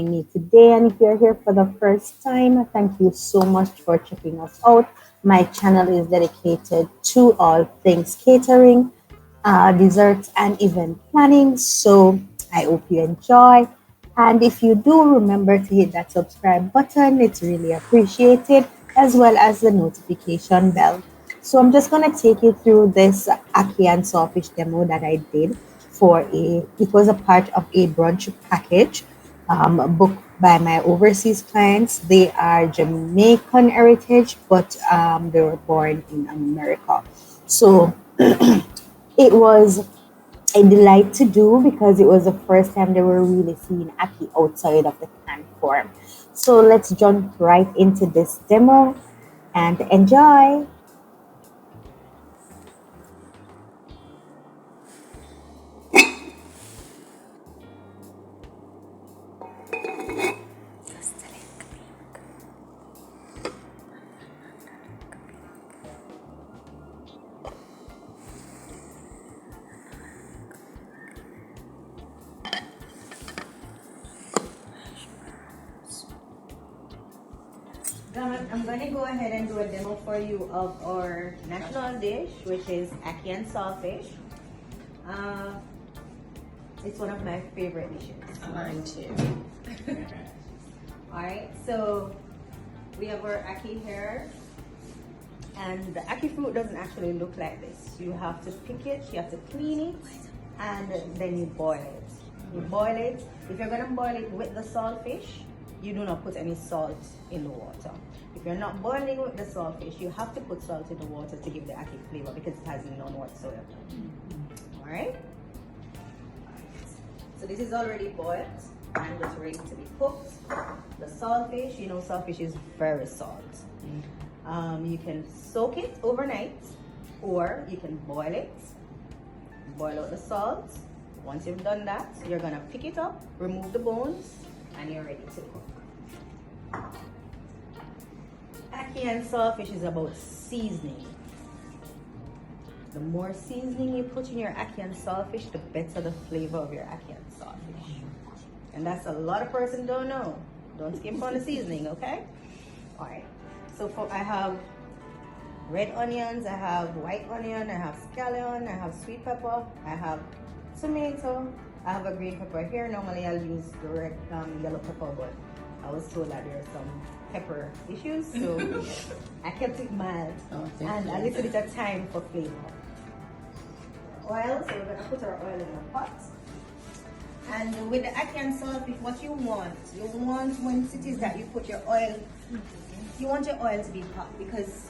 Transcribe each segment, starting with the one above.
Me today. And if you're here for the first time, thank you so much for checking us out. My channel is dedicated to all things catering, desserts, and event planning. So I hope you enjoy. And if you do, remember to hit that subscribe button. It's really appreciated, as well as the notification bell. So I'm just gonna take you through this Ackee and Saltfish demo that I did it was a part of a brunch package booked by my overseas clients. They are Jamaican heritage, but they were born in America. So it was a delight to do because it was the first time they were really seeing Ackee outside of the can form. So let's jump right into this demo and enjoy. I'm going to go ahead and do a demo for you of our national dish, which is Ackee and Saltfish. It's one of my favorite dishes. Mine too. Alright, so we have our Ackee here. And the Ackee fruit doesn't actually look like this. You have to pick it, you have to clean it, and then you boil it. You boil it. If you're going to boil it with the saltfish, you do not put any salt in the water. If you're not boiling with the saltfish, you have to put salt in the water to give the Ackee flavor because it has none whatsoever. Alright? So this is already boiled and it's ready to be cooked. The saltfish, you know, saltfish is very salt. You can soak it overnight or you can boil it. Boil out the salt. Once you've done that, you're gonna pick it up, remove the bones, and you're ready to cook. Ackee and Saltfish is about seasoning. The more seasoning you put in your Ackee and Saltfish, the better the flavor of your Ackee and Saltfish. And that's a lot of person don't know. Don't skip on the seasoning, okay? All right. So I have red onions, I have white onion, I have scallion, I have sweet pepper, I have tomato, I have a green pepper here. Normally I'll use the red yellow pepper, but I was told that there are some pepper issues, so I kept it mild and a little bit of thyme for flavor. Oil, so we're gonna put our oil in the pot. And with the Ackee and Saltfish, what you want when it is that you put your oil, you want your oil to be hot because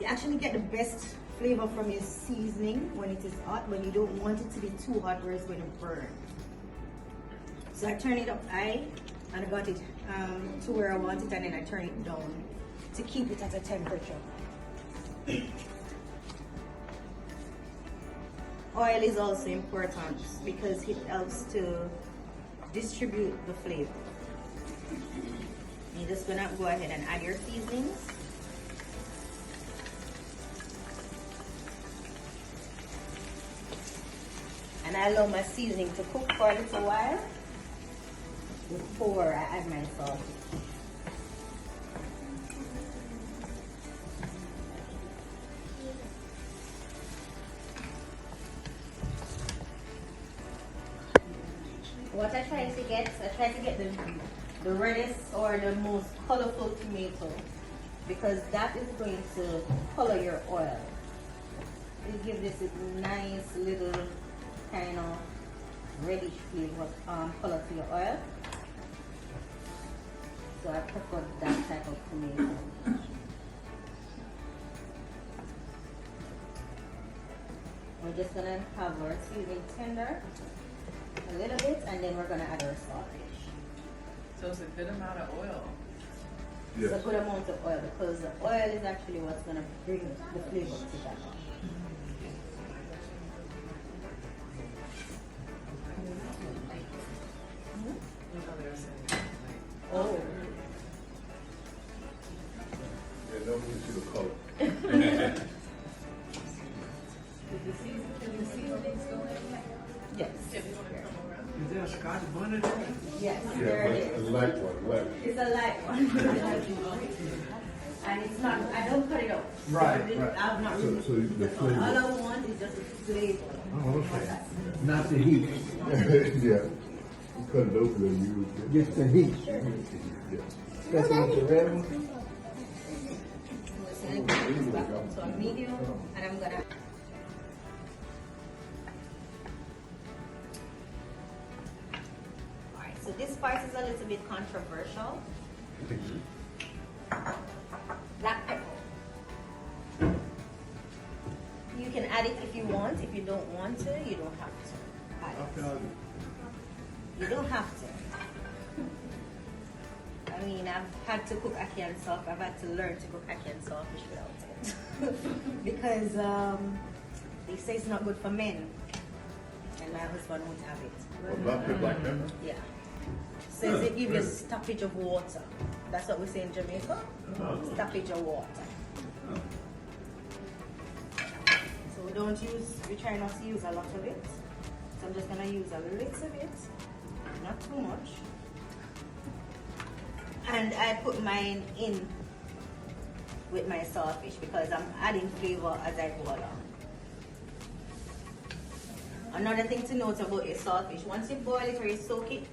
you actually get the best flavor from your seasoning when it is hot, when you don't want it to be too hot where it's going to burn. So I turn it up high and I got it to where I want it, and then I turn it down to keep it at a temperature. Oil is also important because it helps to distribute the flavor. You're just gonna go ahead and add your seasonings. And I allow my seasoning to cook for a little while before I add my salt. What I try to get the reddest or the most colorful tomato because that is going to color your oil. It gives this nice little kind of reddish flavor, color to your oil. So I prefer that type of tomato. We're just gonna have our seasoning tender a little bit, and then we're gonna add our saltfish. So it's a good amount of oil. Yes. It's a good amount of oil because the oil is actually what's gonna bring the flavor to that. Oh. Yeah, no need to the color. Yes. Is there a Scotch bonnet in it? Yes. Yeah, There light one, light. It's a light one. And it's not, I don't cut it up. Right, So right. I'm not So removing the it. flavor. All I want is just a flavor. Oh, okay. Not the heat, Yeah. You cut it open and use it. just the heat. Yeah. Especially with the red one. So I'm gonna put this back up to a medium, and I'm gonna. Alright, so this part is a little bit controversial. Black pepper. You can add it if you want. If you don't want to, you don't have to add it. You don't have to. I mean, I've had to cook ackee and saltfish. I've had to learn to cook ackee and saltfish without it. Because they say it's not good for men. And my husband won't have it. What, black pepper? Yeah. Says it gives you a stoppage of water. That's what we say in Jamaica. Stoppage of water. So we try not to use a lot of it. So I'm just gonna use a little bit, not too much. And I put mine in with my saltfish because I'm adding flavor as I go along. Another thing to note about your saltfish, once you boil it or you soak it,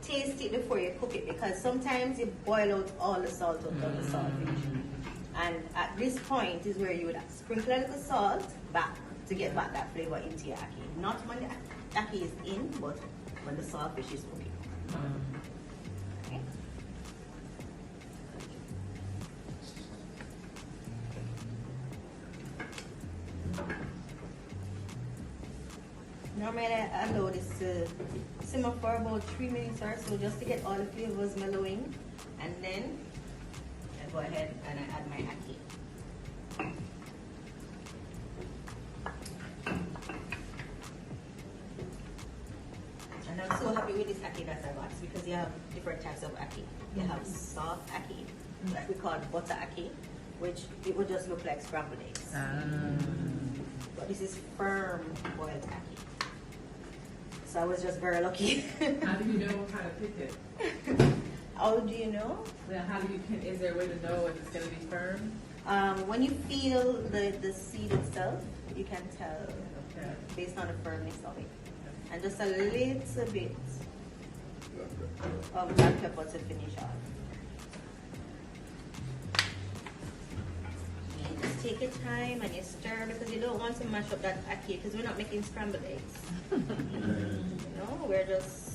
taste it before you cook it because sometimes you boil out all the salt out of the saltfish. And at this point is where you would sprinkle a little salt back to get back that flavor into your ackee. Not when the ackee is in, but when the saltfish is cooking. Okay. Normally I allow this to simmer for about 3 minutes or so just to get all the flavors mellowing, and then I go ahead and I add my ackee. And I'm so happy with this ackee that I got because you have different types of ackee. You have soft ackee, like we call butter ackee, which it would just look like scrambled eggs. But this is firm boiled ackee. So I was just very lucky. How do you know how to pick it? How do you know? Now, how do you pick? Is there a way to know if it's going to be firm? When you feel the seed itself, you can tell Okay. based on the firmness of it. And just a little bit of black pepper to finish off. And just take your time and you stir because you don't want to mash up that ackee because we're not making scrambled eggs. No, we're just